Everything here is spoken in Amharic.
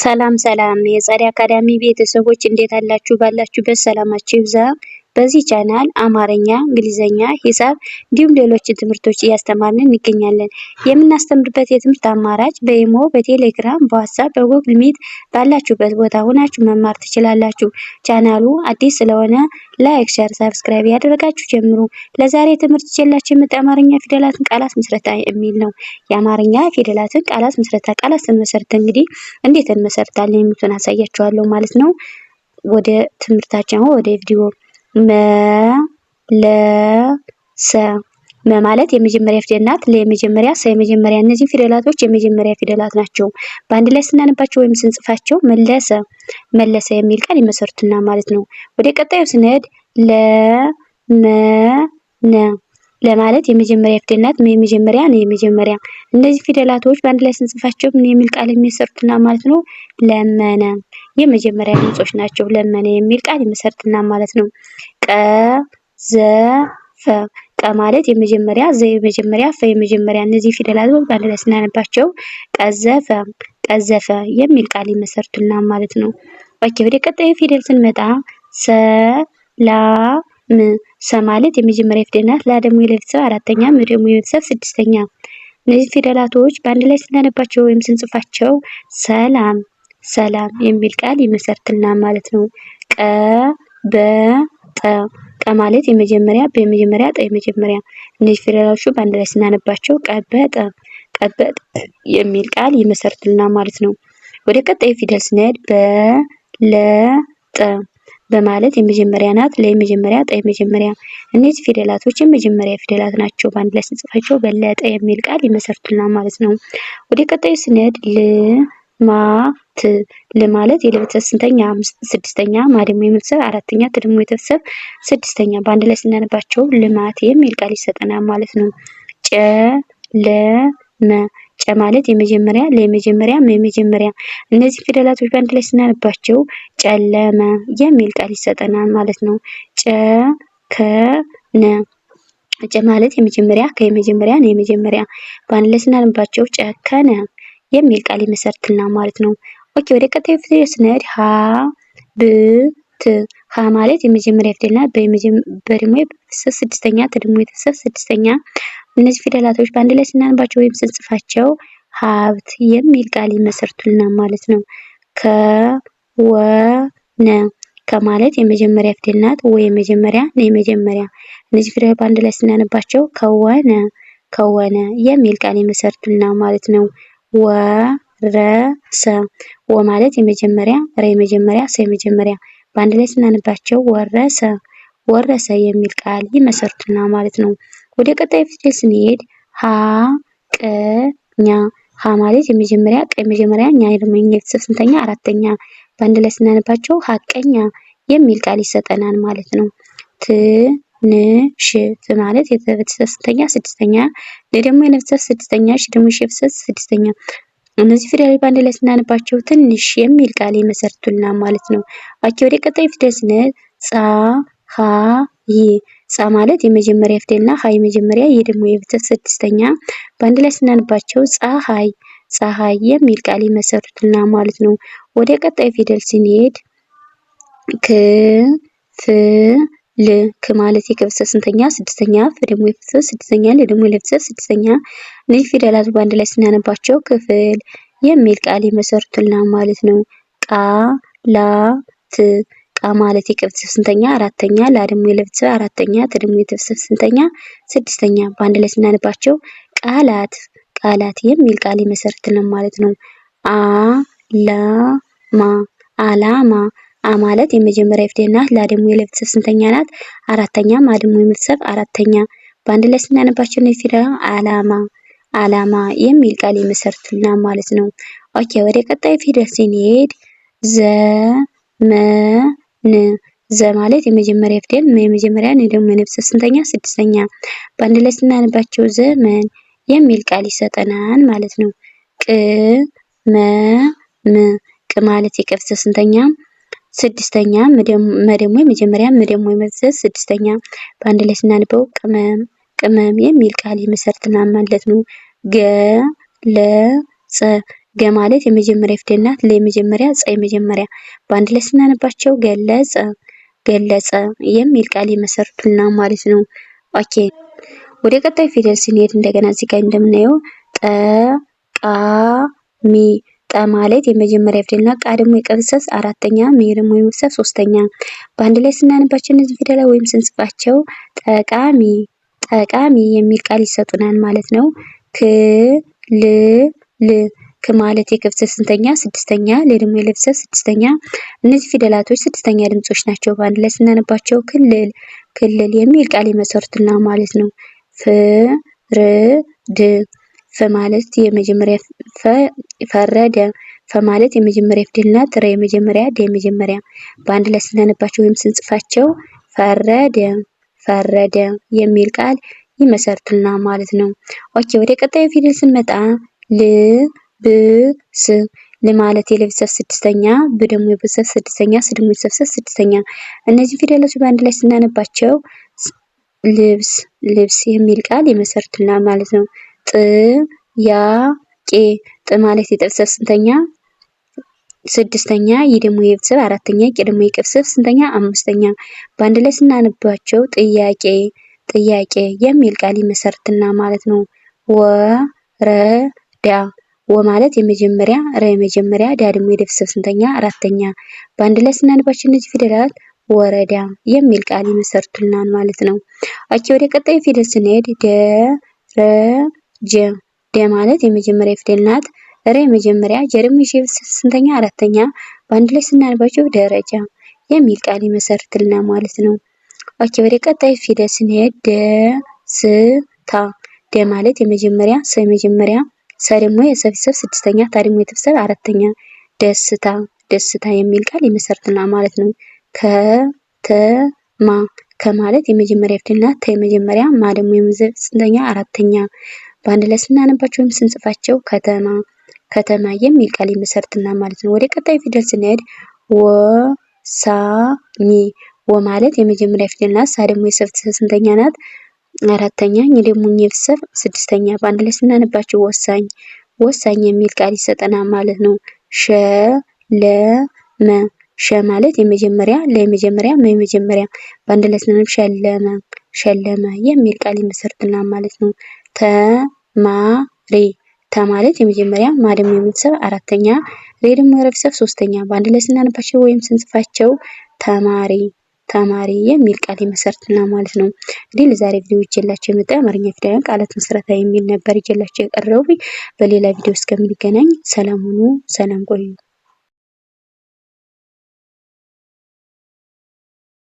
ሰላም ሰላም የፀደይ አካዳሚ ቤተሰቦች እንዴት አላችሁ? ባላችሁበት ሰላማችሁ ይብዛ። በዚህ ቻናል አማርኛ፣ እንግሊዘኛ፣ ሂሳብ እንዲሁም ሌሎች ትምህርቶች እያስተማርን እንገኛለን። የምናስተምርበት የትምህርት አማራጭ በኢሞ፣ በቴሌግራም፣ በዋትስአፕ፣ በጉግል ሚት ባላችሁበት ቦታ ሆናችሁ መማር ትችላላችሁ። ቻናሉ አዲስ ስለሆነ ላይክ፣ ሼር፣ ሰብስክራይብ ያደረጋችሁ ጀምሩ። ለዛሬ ትምህርት ይዤላችሁ የመጣ የአማርኛ ፊደላትን ቃላት ምስረታ የሚል ነው። የአማርኛ ፊደላትን ቃላት ምስረታ ቃላት ስንመሰርት እንግዲህ እንዴት እንመሰርታለን የሚሉትን አሳያችኋለሁ ማለት ነው። ወደ ትምህርታችን ወደ ቪዲዮ መ ማለት የመጀመሪያ ፊደል ናት። ለየመጀመሪያ ሰ የመጀመሪያ እነዚህ ፊደላቶች የመጀመሪያ ፊደላት ናቸው። በአንድ ላይ ስናነባቸው ወይም ስንጽፋቸው መለሰ የሚል ቃል ይመሰርቱና ማለት ነው። ወደ ቀጣዩ ስንሄድ ለማለት የመጀመሪያ ፊደል ናት። የመጀመሪያ ነው የመጀመሪያ እነዚህ ፊደላቶች በአንድ ላይ ስንጽፋቸው ምን የሚል ቃል የሚመሰርቱና ማለት ነው። ለመነ የመጀመሪያ ድምጾች ናቸው። ለመነ የሚል ቃል ይመሰርቱና ማለት ነው። ቀዘፈ ቀ ማለት የመጀመሪያ ዘ የመጀመሪያ ፈ የመጀመሪያ እነዚህ ፊደላቶች በአንድ ላይ ስናነባቸው ቀዘፈ የሚል ቃል ይመሰርቱና ማለት ነው። ኦኬ ወደ ቀጣዩ ፊደል ስንመጣ ሰላም ሰ ማለት የመጀመሪያ ፊደል ናት። ላ ደግሞ የለቤተሰብ አራተኛ፣ ም ደግሞ የቤተሰብ ስድስተኛ እነዚህ ፊደላቶች በአንድ ላይ ስናነባቸው ወይም ስንጽፋቸው ሰላም የሚል ቃል ይመሰርቱና ማለት ነው። ቀበጠ ቀ ማለት የመጀመሪያ በመጀመሪያ ጠ የመጀመሪያ እነዚህ ፊደላቶች በአንድ ላይ ስናነባቸው ቀበጠ የሚል ቃል ይመሰርቱና ማለት ነው። ወደ ቀጣዩ ፊደል ስንሄድ በለጠ በማለት የመጀመሪያ ናት። ለየመጀመሪያ ጠ የመጀመሪያ እነዚህ ፊደላቶች የመጀመሪያ ፊደላት ናቸው። በአንድ ላይ ስንጽፋቸው በለጠ የሚል ቃል ይመሰርቱና ማለት ነው። ወደ ቀጣዩ ስንሄድ ልማት ለማለት የለቤተሰብ ስንተኛ ስድስተኛ፣ ማ ደግሞ የቤተሰብ አራተኛ፣ ት ደግሞ የቤተሰብ ስድስተኛ በአንድ ላይ ስናነባቸው ልማት የሚል ቃል ይሰጠናል ማለት ነው። ጨለመ ጨ ማለት የመጀመሪያ ለየመጀመሪያ የመጀመሪያ እነዚህ ፊደላቶች በአንድ ላይ ስናነባቸው ጨለመ የሚል ቃል ይሰጠናል ማለት ነው። ጨከነ ጨ ማለት የመጀመሪያ ከየመጀመሪያ ነው የመጀመሪያ በአንድ ላይ ስናነባቸው ጨከነ የሚል ቃል ይመሰርቱና ማለት ነው። ኦኬ ወደ ቀጣዩ ፊደል ስንሄድ ሀ ማለት የመጀመሪያ ፊደል ናት። በደሞ የቤተሰብ ስድስተኛ፣ ት ደግሞ የቤተሰብ ስድስተኛ እነዚህ ፊደላቶች በአንድ ላይ ስናነባቸው ወይም ስንጽፋቸው ሀብት የሚል ቃል ይመሰርቱልና ማለት ነው። ከወነ ከማለት የመጀመሪያ ፊደል ናት። ወይ የመጀመሪያ ነው የመጀመሪያ እነዚህ ፊደላት በአንድ ላይ ስናነባቸው ከወነ የሚል ቃል ይመሰርቱልና ማለት ነው። ወረሰ ወ ማለት የመጀመሪያ ረ የመጀመሪያ ሰ የመጀመሪያ በአንድ ላይ ስናነባቸው ወረሰ የሚል ቃል ይመሰርቱና ማለት ነው። ወደ ቀጣይ ፊደል ስንሄድ ሀቀኛ ሀ ማለት የመጀመሪያ ቀ የመጀመሪያ ኛ ደግሞ የቤተሰብ ስንተኛ አራተኛ በአንድ ላይ ስናነባቸው ሀቀኛ የሚል ቃል ይሰጠናል ማለት ነው። ትንሽ ት ማለት የቤተሰብ ስንተኛ ስድስተኛ፣ ለ ደግሞ የቤተሰብ ስድስተኛ፣ ሽ ደግሞ የቤተሰብ ስድስተኛ እነዚህ ፊደላት በአንድ ላይ ስናነባቸው ትንሽ የሚል ቃል ይመሰርቱልናል ማለት ነው። ኦኬ ወደ ቀጣይ ፊደል ስንሄድ ፀሐይ ጸ ማለት የመጀመሪያ ፊደልና ሀ የመጀመሪያ የ ደግሞ የቤተሰብ ስድስተኛ በአንድ ላይ ስናነባቸው ፀሐይ የሚል ቃል ይመሰርቱልናል ማለት ነው። ወደ ቀጣይ ፊደል ስንሄድ ክ ማለት የቤተሰብ ስንተኛ ስድስተኛ፣ ፍ ደግሞ የቤተሰብ ስድስተኛ፣ ለ ደግሞ የቤተሰብ ስድስተኛ እነዚህ ፊደላት በአንድ ላይ ስናነባቸው ክፍል የሚል ቃል ይመሰርቱልናል ማለት ነው። ቃላት ቃ ማለት የቤተሰብ ስንተኛ አራተኛ፣ ላ ደግሞ የቤተሰብ አራተኛ፣ ት ደግሞ የቤተሰብ ስንተኛ ስድስተኛ በአንድ ላይ ስናነባቸው ቃላት የሚል ቃል ይመሰርቱልናል ማለት ነው። አላማ አ ማለት የመጀመሪያ ፊደል ናት። ላ ደግሞ የቤተሰብ ስንተኛ ናት አራተኛ፣ ማ ደግሞ የቤተሰብ አራተኛ በአንድ ላይ ስናነባቸው ነው ፊደል አላማ የሚል ቃል ይመሰርቱልናል ማለት ነው። ኦኬ ወደ ቀጣይ ፊደል ስንሄድ ዘ ማለት የመጀመሪያ ፊደል የመጀመሪያ ነው ደግሞ የቤተሰብ ስንተኛ ስድስተኛ በአንድ ላይ ስናነባቸው ዘመን የሚል ቃል ይሰጠናል ማለት ነው። ቅ ማለት የቤተሰብ ስንተኛ ስድስተኛ፣ መ ደግሞ የመጀመሪያ ም ደግሞ የቤተሰብ ስድስተኛ በአንድ ላይ ስናነበው ቅመም የሚል ቃል ይመሰርቱልናል ማለት ነው። ገለጸ ገ ማለት የመጀመሪያ ፊደል ናት። ለ የመጀመሪያ፣ ጸ የመጀመሪያ በአንድ ላይ ስናነባቸው ገለጸ ገለጸ የሚል ቃል ይመሰርቱልናል ማለት ነው። ኦኬ ወደ ቀጣይ ፊደል ስንሄድ እንደገና እዚህ ጋር እንደምናየው ጠቃሚ ጠ ማለት የመጀመሪያ ፊደል ናት። ቃ ደግሞ የቀብሰስ አራተኛ፣ ሚ ደግሞ የመፍሰስ ሶስተኛ በአንድ ላይ ስናነባቸው እነዚህ ፊደላት ወይም ስንጽፋቸው ጠቃሚ ጠቃሚ የሚል ቃል ይሰጡናል ማለት ነው። ክልል ክ ማለት የክፍሰት ስንተኛ? ስድስተኛ። ል ደግሞ የለብሰት ስድስተኛ። እነዚህ ፊደላቶች ስድስተኛ ድምጾች ናቸው። በአንድ ላይ ስናነባቸው ክልል ክልል የሚል ቃል ይመሰርቱልናል ማለት ነው። ፍርድ ፈ ማለት የመጀመሪያ ፈረደ ፈ ማለት የመጀመሪያ ፊደል ናት። ረ የመጀመሪያ፣ ደ የመጀመሪያ በአንድ ላይ ስናነባቸው ወይም ስንጽፋቸው ፈረደ ፈረደ የሚል ቃል ይመሰርቱልናል ማለት ነው። ኦኬ ወደ ቀጣዩ ፊደል ስንመጣ ልብስ ል ማለት የለብሰት ስድስተኛ፣ ብ ደግሞ የብሰት ስድስተኛ፣ ስ ደግሞ የሰብሰት ስድስተኛ እነዚህ ፊደሎች በአንድ ላይ ስናነባቸው ልብስ ልብስ የሚል ቃል ይመሰርቱልናል ማለት ነው። ጥያቄ ጥ ማለት የጠብሰት ስንተኛ? ስድስተኛ። ይ ደግሞ የብሰት አራተኛ፣ ቄ ደግሞ የቀብሰት ስንተኛ? አምስተኛ በአንድ ላይ ስናነባቸው ጥያቄ ጥያቄ የሚል ቃል ይመሰርቱልናል ማለት ነው። ወረዳ ወ ማለት የመጀመሪያ፣ ረ የመጀመሪያ፣ ዳ ደግሞ የቤተሰብ ስንተኛ? አራተኛ በአንድ ላይ ስናነባቸው እነዚህ ፊደላት ወረዳ የሚል ቃል ይመሰርቱልናል ማለት ነው። ኦኬ ወደ ቀጣዩ ፊደል ስንሄድ ደረጀ ደ ማለት የመጀመሪያ ፊደል ናት። ረ የመጀመሪያ፣ ጀ ደግሞ የቤተሰብ ስንተኛ? አራተኛ በአንድ ላይ ስናነባቸው ደረጃ የሚል ቃል ይመሰርቱልናል ማለት ነው። ኦኬ ወደ ቀጣዩ ፊደል ስንሄድ ደስታ ደ ማለት የመጀመሪያ፣ ሰ የመጀመሪያ፣ ሰ ደግሞ የሰብሰብ ስድስተኛ፣ ታ ደግሞ የቤተሰብ አራተኛ ደስታ ደስታ የሚል ቃል ይመሰርቱልናል ማለት ነው። ከተማ ከማለት የመጀመሪያ ፊደል ናት። ተ የመጀመሪያ፣ ማ ደግሞ የመጀመሪያ ስንተኛ? አራተኛ በአንድ ላይ ስናነባቸው ወይም ስንጽፋቸው ከተማ ከተማ የሚል ቃል ይመሰርቱልናል ማለት ነው። ወደ ቀጣዩ ፊደል ስንሄድ ወሳኝ ወ ማለት የመጀመሪያ ፊደል ናት። ሳ ደግሞ የሰብሰብ ስንተኛ ናት? አራተኛ። ኝ ደግሞ የቤተሰብ ስድስተኛ በአንድ ላይ ስናነባቸው ወሳኝ ወሳኝ የሚል ቃል ይሰጠናል ማለት ነው። ሸለመ ሸ ማለት የመጀመሪያ፣ ለ የመጀመሪያ፣ መ የመጀመሪያ በአንድ ላይ ስናነብ ሸለመ ሸለመ የሚል ቃል ይመሰርቱልናል ማለት ነው። ተማሪ ተ ማለት የመጀመሪያ፣ ማ ደግሞ የቤተሰብ አራተኛ፣ ሬ ደግሞ የቤተሰብ ሶስተኛ በአንድ ላይ ስናነባቸው ወይም ስንጽፋቸው ተማሪ ተማሪ የሚል ቃል ይመሰርቱልናል ማለት ነው። እንግዲህ ለዛሬ ቪዲዮ ይዤላችሁ የመጣው የአማርኛ ፊደላት ቃላት ምስረታ የሚል ነበር ይዤላችሁ የቀረቡት። በሌላ ቪዲዮ እስከምንገናኝ ሰላም ሁኑ፣ ሰላም ቆዩ።